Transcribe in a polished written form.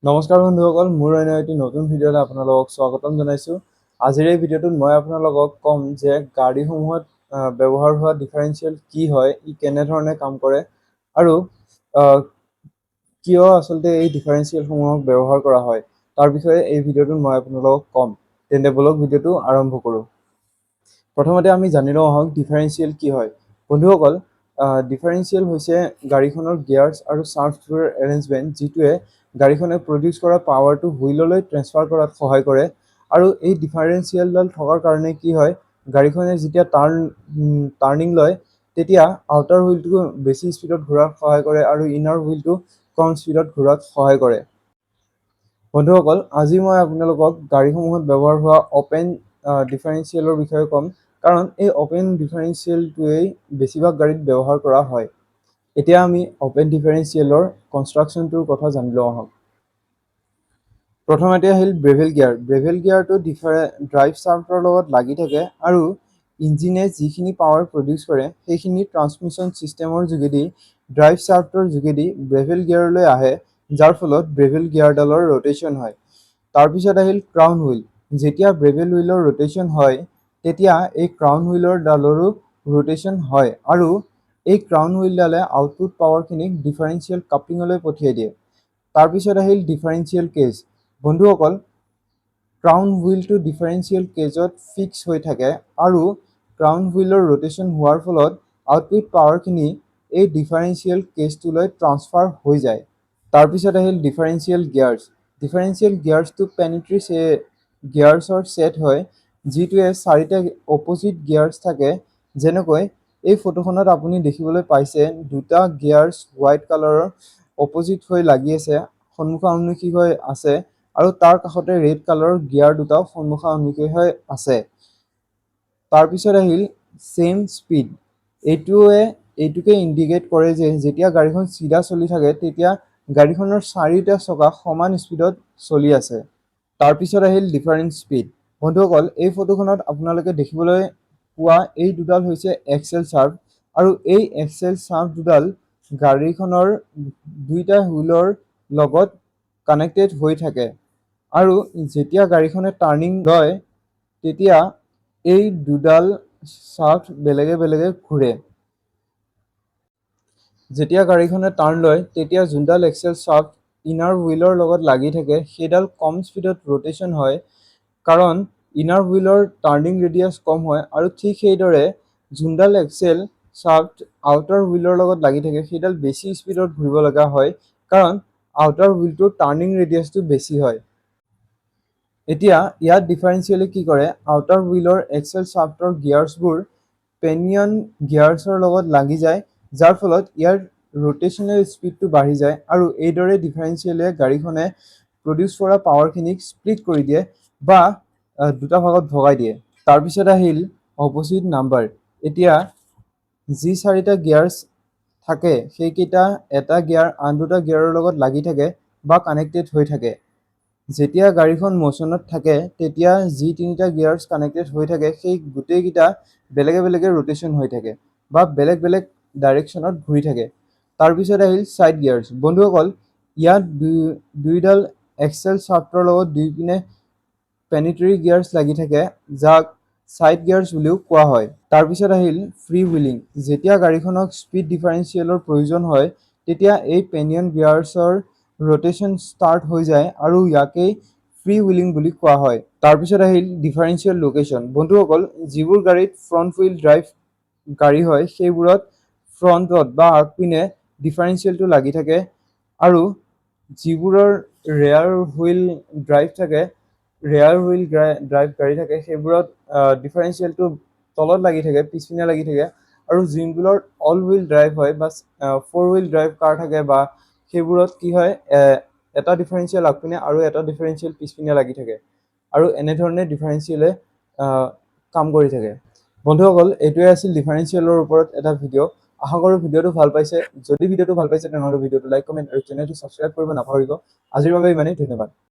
নমস্কাৰ বন্ধুসকল, মোৰ অন্য এটি নতুন ভিডিঅ'লৈ আপোনালোকক স্বাগতম জনাইছোঁ। আজিৰ এই ভিডিঅ'টোত মই আপোনালোকক ক'ম যে গাড়ীসমূহত ব্যৱহাৰ হোৱা ডিফাৰেঞ্চিয়েল কি হয়, ই কেনেধৰণে কাম কৰে আৰু কিয় আচলতে এই ডিফাৰেঞ্চিয়েলসমূহক ব্যৱহাৰ কৰা হয় তাৰ বিষয়ে এই ভিডিঅ'টোত মই আপোনালোকক ক'ম। তেন্তে বলক ভিডিঅ'টো আৰম্ভ কৰোঁ। প্ৰথমতে আমি জানি লওঁ আহক ডিফাৰেঞ্চিয়েল কি হয়। বন্ধুসকল, ডিফাৰেঞ্চিয়েল হৈছে গাড়ীখনৰ গিয়াৰ্ছ আৰু শ্বাফ্টৰ এৰেঞ্জমেণ্ট, যিটোৱে গাড়ীখনে প্ৰডিউচ কৰা পাৱাৰটো হুইললৈ ট্ৰেন্সফাৰ কৰাত সহায় কৰে। আৰু এই ডিফাৰেঞ্চিয়েলডাল থকাৰ কাৰণে কি হয়, গাড়ীখনে যেতিয়া টাৰ্ণিং লয় তেতিয়া আউটাৰ হুইলটো বেছি স্পীডত ঘূৰাত সহায় কৰে আৰু ইনাৰ হুইলটো কম স্পীডত ঘূৰাত সহায় কৰে। বন্ধুসকল, আজি মই আপোনালোকক গাড়ীসমূহত ব্যৱহাৰ হোৱা অপেন ডিফাৰেঞ্চিয়েলৰ বিষয়ে ক'ম, কাৰণ এই অপেন ডিফাৰেঞ্চিয়েলটোৱেই বেছিভাগ গাড়ীত ব্যৱহাৰ কৰা হয়। এতিয়া আমি অপেন ডিফাৰেঞ্চিয়েলৰ কনষ্ট্ৰাকশ্যনটোৰ কথা জানি লওঁ আহক। প্ৰথমতে আহিল ব্ৰেভেল গিয়াৰ। ব্ৰেভেল গিয়াৰটো ড্ৰাইভ শ্বাফ্টৰ লগত লাগি থাকে আৰু ইঞ্জিনে যিখিনি পাৱাৰ প্ৰডিউচ কৰে সেইখিনি ট্ৰান্সমিশ্যন ছিষ্টেমৰ যোগেদি ড্ৰাইভ শ্বাফ্টৰ যোগেদি ব্ৰেভেল গিয়াৰলৈ আহে, যাৰ ফলত ব্ৰেভেল গিয়াৰডালৰ ৰোটেশ্যন হয়। তাৰপিছত আহিল ক্ৰাউন হুইল। যেতিয়া ব্ৰেভেল হুইলৰ ৰোটেশ্যন হয় তেতিয়া এই ক্ৰাউন হুইলৰ ডালৰো ৰোটেশ্যন হয় আৰু এই ক্ৰাউন হুইলডালে আউটপুট পাৱাৰখিনিক ডিফাৰেঞ্চিয়েল কাপলিঙলৈ পঠিয়াই দিয়ে। তাৰপিছত আহিল ডিফাৰেঞ্চিয়েল কেজ। বন্ধুসকল, ক্ৰাউন হুইলটো ডিফাৰেঞ্চিয়েল কেজত ফিক্স হৈ থাকে আৰু ক্ৰাউন হুইলৰ ৰোটেশ্যন হোৱাৰ ফলত আউটপুট পাৱাৰখিনি এই ডিফাৰেঞ্চিয়েল কেজটোলৈ ট্ৰান্সফাৰ হৈ যায়। তাৰপিছত আহিল ডিফাৰেঞ্চিয়েল গিয়াৰ্ছ। ডিফাৰেঞ্চিয়েল গিয়াৰ্ছটো প্লেনেটৰী গিয়াৰ্ছৰ ছেট হয়, যিটোৱে 4টা অপ'জিট গিয়াৰ্ছ থাকে। যেনেকৈ এই ফটোখনত আপুনি দেখিবলৈ পাইছে, দুটা গিয়াৰ্ছ হোৱাইট কালাৰৰ অপ'জিট হৈ লাগি আছে, সন্মুখা-সন্মুখী হৈ আছে আৰু তাৰ কাষতে ৰেড কালাৰৰ গিয়াৰ দুটাও সন্মুখা-সন্মুখী হৈ আছে। তাৰপিছত আহিল ছেম স্পীড। এইটোকে ইণ্ডিকেট কৰে যে যেতিয়া গাড়ীখন চিধা চলি থাকে তেতিয়া গাড়ীখনৰ 4টা চকা সমান স্পীডত চলি আছে। তাৰপিছত আহিল ডিফাৰেণ্ট স্পীড। বন্ধুসকল, এই ফটোখনত আপোনালোকে দেখিবলৈ পোৱা এই দুডাল হৈছে এক্সেল শ্বাফ্ট আৰু এই এক্সেল শ্বাফ্ট দুডাল গাড়ীখনৰ দুইটা হুইলৰ লগত কানেক্টেড হৈ থাকে আৰু যেতিয়া গাড়ীখনে টাৰ্ণিং লয় তেতিয়া এই দুডাল শ্বাফ্ট বেলেগে বেলেগে ঘূৰে। যেতিয়া গাড়ীখনে টাৰ্ণ লয় তেতিয়া যোনডাল এক্সেল শ্বাফ্ট ইনাৰ হুইলৰ লগত লাগি থাকে সেইডাল কম স্পীডত ৰোটেশ্যন হয়, কাৰণ ইনাৰ হুইলৰ টাৰ্ণিং ৰেডিয়াছ কম হয় আৰু ঠিক সেইদৰে যোনডাল এক্সেল শ্বাফ্ট আউটাৰ হুইলৰ লগত লাগি থাকে সেইডাল বেছি স্পীডত ঘূৰিব লগা হয়, কাৰণ আউটাৰ হুইলটোৰ টাৰ্ণিং ৰেডিয়াছটো বেছি হয়। এতিয়া ইয়াত ডিফাৰেঞ্চিয়েলে কি কৰে, আউটাৰ হুইলৰ এক্সেল শ্বাফ্টৰ গিয়াৰ্ছবোৰ পেনিয়ন গিয়াৰ্ছৰ লগত লাগি যায়, যাৰ ফলত ইয়াৰ ৰোটেশ্যনেল স্পীডটো বাঢ়ি যায় আৰু এইদৰে ডিফাৰেঞ্চিয়েলে গাড়ীখনে প্ৰডিউচ কৰা পাৱাৰখিনিক স্প্লিট কৰি দিয়ে বা দুটা ভাগত ভগাই দিয়ে। তাৰপিছত আহিল অপ'জিট নাম্বাৰ। এতিয়া যি 4টা গিয়াৰ্ছ থাকে সেইকেইটা এটা গিয়াৰ আন দুটা গিয়াৰৰ লগত লাগি থাকে বা কানেক্টেড হৈ থাকে। যেতিয়া গাড়ীখন মোচনত থাকে তেতিয়া যি 3টা গিয়াৰ্ছ কানেক্টেড হৈ থাকে সেই গোটেইকেইটা বেলেগে বেলেগে ৰোটেশ্যন হৈ থাকে বা বেলেগ বেলেগ ডাইৰেকশ্যনত ঘূৰি থাকে। তাৰপিছত আহিল ছাইড গিয়াৰ্ছ। বন্ধুসকল, ইয়াত দুইডাল এক্সেল শ্বাফ্টৰ লগত দুইপিনে প্লেনেটৰী গিয়াৰ্ছ লাগি থাকে, যাক ছাইড গিয়াৰ্ছ বুলিও কোৱা হয়। তাৰপিছত আহিল ফ্ৰী হুইলিং। যেতিয়া গাড়ীখনক স্পীড ডিফাৰেঞ্চিয়েলৰ প্ৰয়োজন হয় তেতিয়া এই পেনিয়ন গিয়াৰ্ছৰ ৰোটেশ্যন ষ্টাৰ্ট হৈ যায় আৰু ইয়াকেই ফ্ৰী হুইলিং বুলি কোৱা হয়। তাৰপিছত আহিল ডিফাৰেঞ্চিয়েল লোকেশ্যন। বন্ধুসকল, যিবোৰ গাড়ীত ফ্ৰণ্ট হুইল ড্ৰাইভ গাড়ী হয় সেইবোৰত ফ্ৰণ্টত বা আগপিনে ডিফাৰেঞ্চিয়েলটো লাগি থাকে আৰু যিবোৰৰ ৰেয়াৰ হুইল ড্ৰাইভ গাড়ী থাকে সেইবোৰত ডিফাৰেঞ্চিয়েলটো তলত লাগি থাকে, পিছপিনে লাগি থাকে আৰু যোনবোৰৰ অল হুইল ড্ৰাইভ হয় বা 4 হুইল ড্ৰাইভ কাৰ থাকে বা সেইবোৰত কি হয়, এটা ডিফাৰেঞ্চিয়েল আগপিনে আৰু এটা ডিফাৰেঞ্চিয়েল পিছপিনে লাগি থাকে আৰু এনেধৰণে ডিফাৰেঞ্চিয়েলে কাম কৰি থাকে। বন্ধুসকল, এইটোৱে আছিল ডিফাৰেঞ্চিয়েলৰ ওপৰত এটা ভিডিঅ'। আশা কৰোঁ ভিডিঅ'টো ভাল পাইছে। যদি ভিডিঅ'টো ভাল পাইছে তেনেহ'লে ভিডিঅ'টো লাইক, কমেণ্ট আৰু চেনেলটো ছাবস্ক্ৰাইব কৰিব নাপাহৰিব। আজিৰ বাবে ইমানেই, ধন্যবাদ।